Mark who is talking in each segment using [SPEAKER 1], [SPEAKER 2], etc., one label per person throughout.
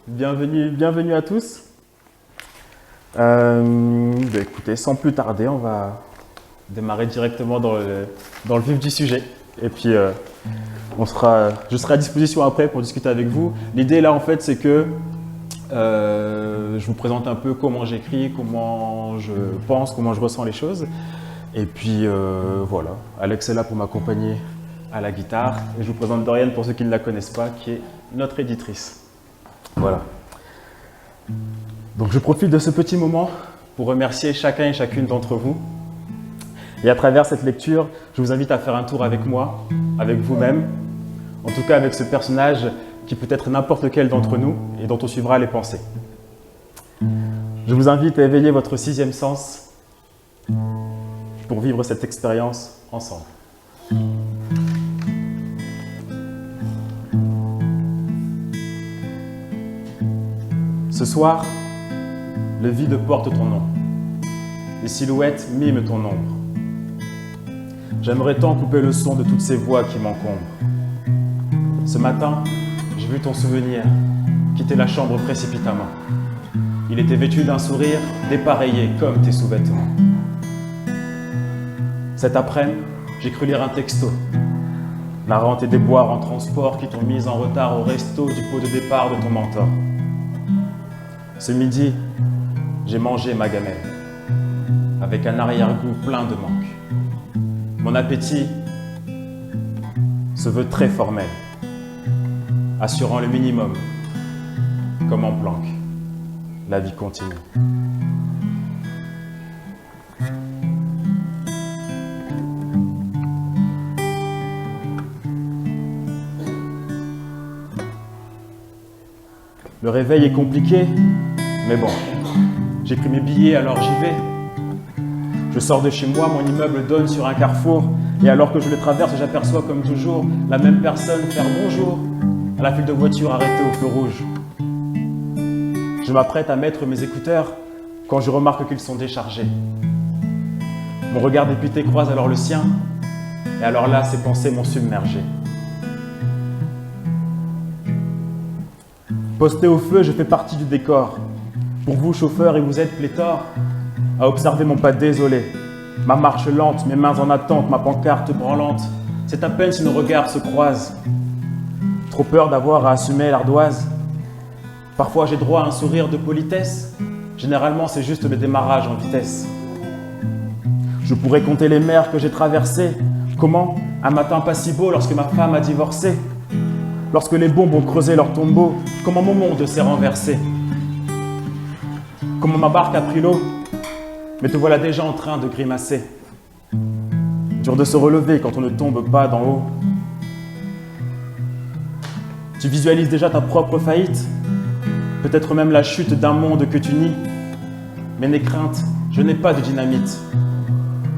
[SPEAKER 1] Bienvenue à tous. Écoutez, sans plus tarder, on va démarrer directement dans le vif du sujet. Et puis, je serai à disposition après pour discuter avec vous. L'idée là, en fait, c'est que je vous présente un peu comment j'écris, comment je pense, comment je ressens les choses. Et puis, voilà, Alex est là pour m'accompagner à la guitare. Et je vous présente Dorian pour ceux qui ne la connaissent pas, qui est notre éditrice. Voilà. Donc je profite de ce petit moment pour remercier chacun et chacune d'entre vous. Et à travers cette lecture, je vous invite à faire un tour avec moi, avec vous-même, en tout cas avec ce personnage qui peut être n'importe lequel d'entre nous et dont on suivra les pensées. Je vous invite à éveiller votre sixième sens pour vivre cette expérience ensemble. Ce soir, le vide porte ton nom. Les silhouettes miment ton ombre. J'aimerais tant couper le son de toutes ces voix qui m'encombrent. Ce matin, j'ai vu ton souvenir quitter la chambre précipitamment. Il était vêtu d'un sourire dépareillé comme tes sous-vêtements. Cet après-midi, j'ai cru lire un texto, narrant tes déboires en transport qui t'ont mis en retard au resto du pot de départ de ton mentor. Ce midi, j'ai mangé ma gamelle, avec un arrière-goût plein de manque. Mon appétit se veut très formel, assurant le minimum, comme en planque. La vie continue. Le réveil est compliqué, mais bon, j'ai pris mes billets, alors j'y vais. Je sors de chez moi, mon immeuble donne sur un carrefour, et alors que je le traverse, j'aperçois comme toujours la même personne faire bonjour à la file de voitures arrêtée au feu rouge. Je m'apprête à mettre mes écouteurs quand je remarque qu'ils sont déchargés. Mon regard dépité croise alors le sien, et alors là, ses pensées m'ont submergé. Posté au feu, je fais partie du décor. Pour vous, chauffeurs, et vous êtes pléthore à observer mon pas désolé. Ma marche lente, mes mains en attente, ma pancarte branlante. C'est à peine si nos regards se croisent. Trop peur d'avoir à assumer l'ardoise. Parfois, j'ai droit à un sourire de politesse. Généralement, c'est juste le démarrage en vitesse. Je pourrais compter les mers que j'ai traversées. Comment, un matin pas si beau, lorsque ma femme a divorcé. Lorsque les bombes ont creusé leur tombeau, comment mon monde s'est renversé. Comment ma barque a pris l'eau, mais te voilà déjà en train de grimacer. Dur de se relever quand on ne tombe pas d'en haut. Tu visualises déjà ta propre faillite, peut-être même la chute d'un monde que tu nies. Mais n'aie crainte, je n'ai pas de dynamite.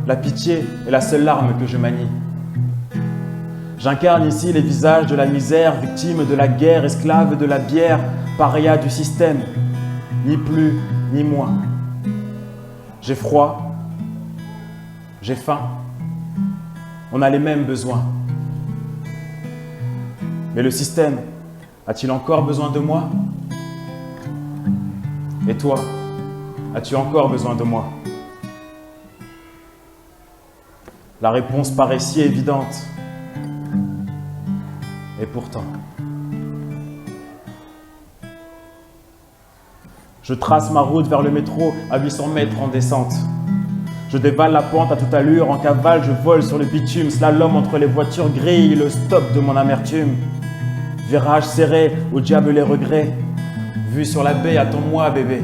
[SPEAKER 1] La pitié est la seule arme que je manie. J'incarne ici les visages de la misère, victime de la guerre, esclave de la bière, paria du système, ni plus ni moins. J'ai froid, j'ai faim, on a les mêmes besoins. Mais le système a-t-il encore besoin de moi? Et toi, as-tu encore besoin de moi? La réponse paraît si évidente. Et pourtant, je trace ma route vers le métro à 800 mètres en descente. Je dévale la pente à toute allure, en cavale, je vole sur le bitume, slalom entre les voitures grillent le stop de mon amertume. Virage serré, au diable les regrets. Vue sur la baie, attends-moi bébé.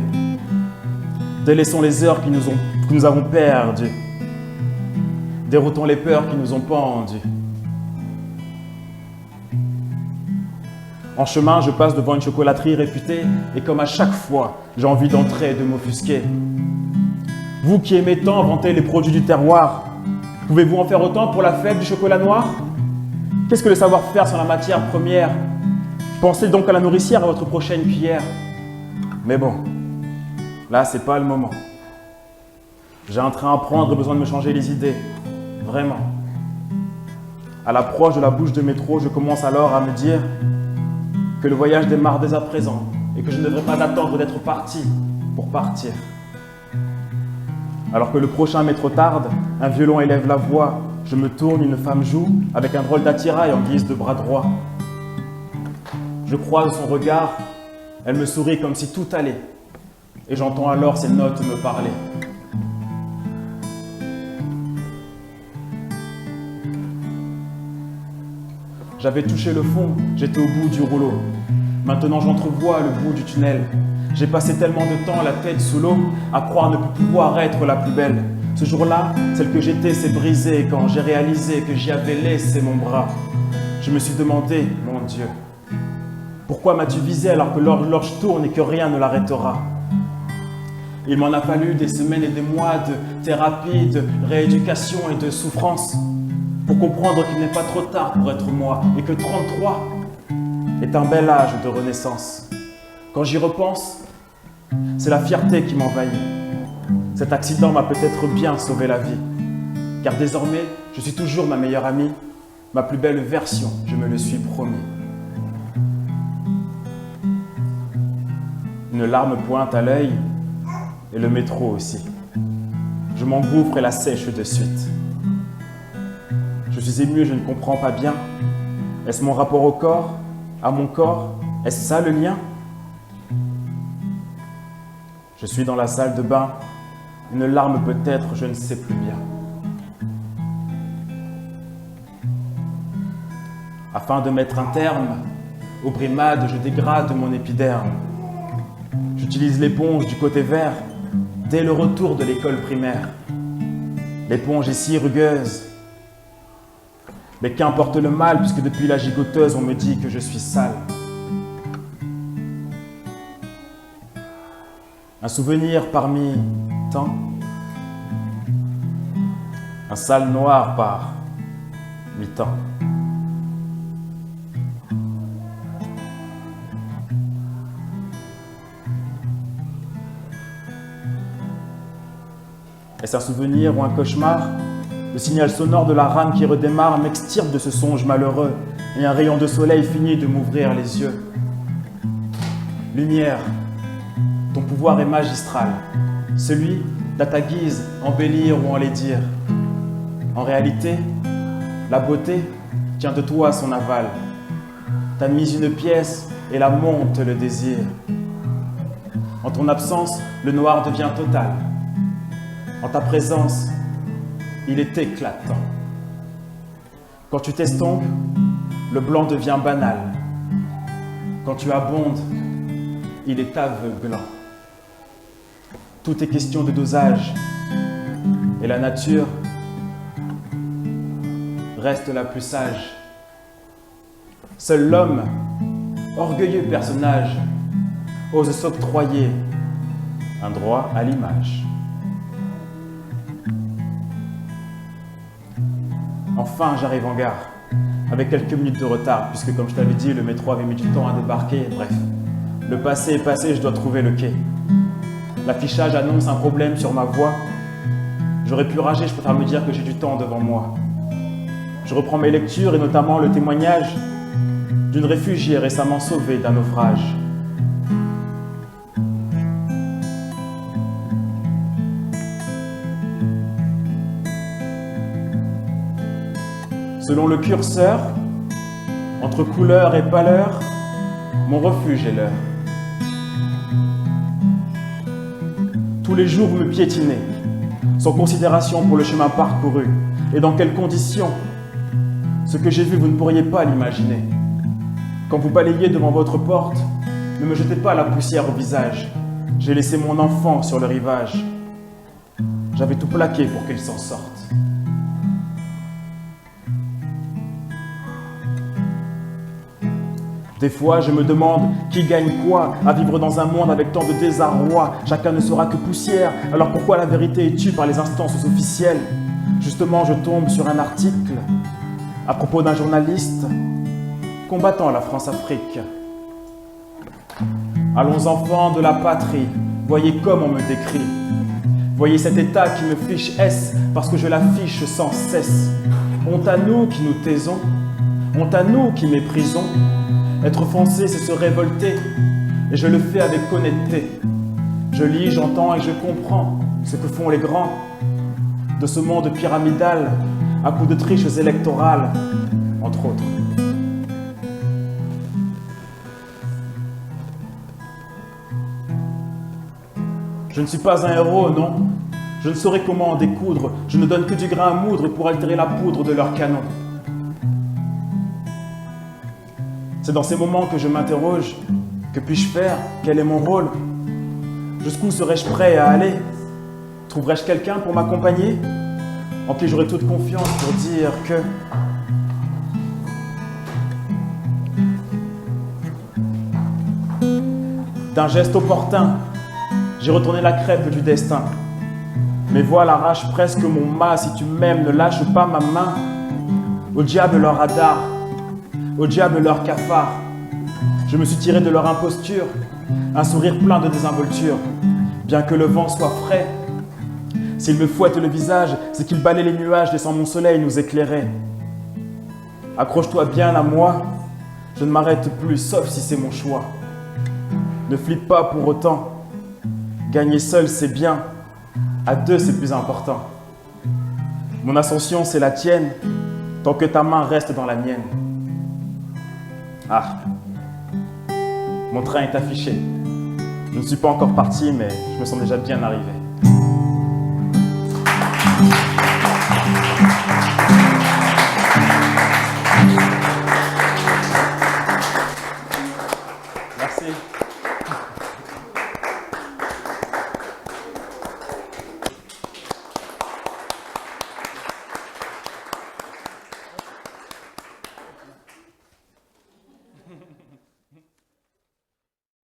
[SPEAKER 1] Délaissons les heures que nous avons perdues. Déroutons les peurs qui nous ont pendus. En chemin, je passe devant une chocolaterie réputée et comme à chaque fois, j'ai envie d'entrer et de m'offusquer. Vous qui aimez tant vanter les produits du terroir, pouvez-vous en faire autant pour la fête du chocolat noir? Qu'est-ce que le savoir-faire sans la matière première? Pensez donc à la nourricière à votre prochaine cuillère. Mais bon, là, c'est pas le moment. J'ai un train à prendre et besoin de me changer les idées. Vraiment. À l'approche de la bouche de métro, je commence alors à me dire que le voyage démarre dès à présent et que je ne devrais pas attendre d'être parti pour partir. Alors que le prochain métro tarde, un violon élève la voix, je me tourne, une femme joue avec un drôle d'attirail en guise de bras droit. Je croise son regard, elle me sourit comme si tout allait, et j'entends alors ses notes me parler. J'avais touché le fond, j'étais au bout du rouleau. Maintenant j'entrevois le bout du tunnel. J'ai passé tellement de temps la tête sous l'eau à croire ne plus pouvoir être la plus belle. Ce jour-là, celle que j'étais s'est brisée quand j'ai réalisé que j'y avais laissé mon bras. Je me suis demandé, mon Dieu, pourquoi m'as-tu visé alors que l'horloge tourne et que rien ne l'arrêtera? Il m'en a fallu des semaines et des mois de thérapie, de rééducation et de souffrance pour comprendre qu'il n'est pas trop tard pour être moi et que 33 est un bel âge de renaissance. Quand j'y repense, c'est la fierté qui m'envahit. Cet accident m'a peut-être bien sauvé la vie, car désormais, je suis toujours ma meilleure amie, ma plus belle version, je me le suis promis. Une larme pointe à l'œil, et le métro aussi. Je m'engouffre et la sèche de suite. Je suis ému, je ne comprends pas bien. Est-ce mon rapport au corps, à mon corps? Est-ce ça le lien? Je suis dans la salle de bain, une larme peut-être, je ne sais plus bien. Afin de mettre un terme aux brimades, je dégrade mon épiderme. J'utilise l'éponge du côté vert dès le retour de l'école primaire. L'éponge est si rugueuse. Mais qu'importe le mal, puisque depuis la gigoteuse, on me dit que je suis sale. Un souvenir parmi tant. Un sale noir par mi-temps. Est-ce un souvenir ou un cauchemar? Le signal sonore de la rame qui redémarre m'extirpe de ce songe malheureux et un rayon de soleil finit de m'ouvrir les yeux. Lumière, ton pouvoir est magistral, celui d'à ta guise embellir ou enlaidir. En réalité, la beauté tient de toi son aval. T'as mis une pièce et la monte le désir. En ton absence, le noir devient total. En ta présence, il est éclatant. Quand tu t'estompes, le blanc devient banal. Quand tu abondes, il est aveuglant. Tout est question de dosage. Et la nature reste la plus sage. Seul l'homme, orgueilleux personnage, ose s'octroyer un droit à l'image. Enfin, j'arrive en gare, avec quelques minutes de retard, puisque comme je t'avais dit, le métro avait mis du temps à débarquer, bref. Le passé est passé, je dois trouver le quai. L'affichage annonce un problème sur ma voie. J'aurais pu rager, je préfère me dire que j'ai du temps devant moi. Je reprends mes lectures et notamment le témoignage d'une réfugiée récemment sauvée d'un naufrage. Selon le curseur, entre couleur et pâleur, mon refuge est l'heure. Tous les jours, vous me piétinez, sans considération pour le chemin parcouru. Et dans quelles conditions? Ce que j'ai vu, vous ne pourriez pas l'imaginer. Quand vous balayez devant votre porte, ne me jetez pas la poussière au visage. J'ai laissé mon enfant sur le rivage. J'avais tout plaqué pour qu'il s'en sorte. Des fois, je me demande qui gagne quoi à vivre dans un monde avec tant de désarroi. Chacun ne sera que poussière, alors pourquoi la vérité est tue par les instances officielles? Justement, je tombe sur un article à propos d'un journaliste combattant la France-Afrique. Allons enfants de la patrie, voyez comme on me décrit. Voyez cet état qui me fiche S parce que je l'affiche sans cesse. Honte à nous qui nous taisons, honte à nous qui méprisons. Être français, c'est se révolter et je le fais avec honnêteté. Je lis, j'entends et je comprends ce que font les grands de ce monde pyramidal à coups de triches électorales, entre autres. Je ne suis pas un héros, non. Je ne saurais comment en découdre. Je ne donne que du grain à moudre pour altérer la poudre de leur canon. C'est dans ces moments que je m'interroge. Que puis-je faire? Quel est mon rôle? Jusqu'où serais-je prêt à aller? Trouverais-je quelqu'un pour m'accompagner? En qui j'aurais toute confiance pour dire que... D'un geste opportun, j'ai retourné la crêpe du destin. Mes voiles arrachent presque mon mât. Si tu m'aimes, ne lâche pas ma main. Au diable leur radar, au diable leur cafard. Je me suis tiré de leur imposture, un sourire plein de désinvolture. Bien que le vent soit frais, s'il me fouette le visage, c'est qu'il balaie les nuages, laissant mon soleil nous éclairer. Accroche-toi bien à moi, je ne m'arrête plus, sauf si c'est mon choix. Ne flippe pas pour autant, gagner seul c'est bien, à deux c'est plus important. Mon ascension c'est la tienne, tant que ta main reste dans la mienne. Ah, mon train est affiché. Je ne suis pas encore parti, mais je me sens déjà bien arrivé.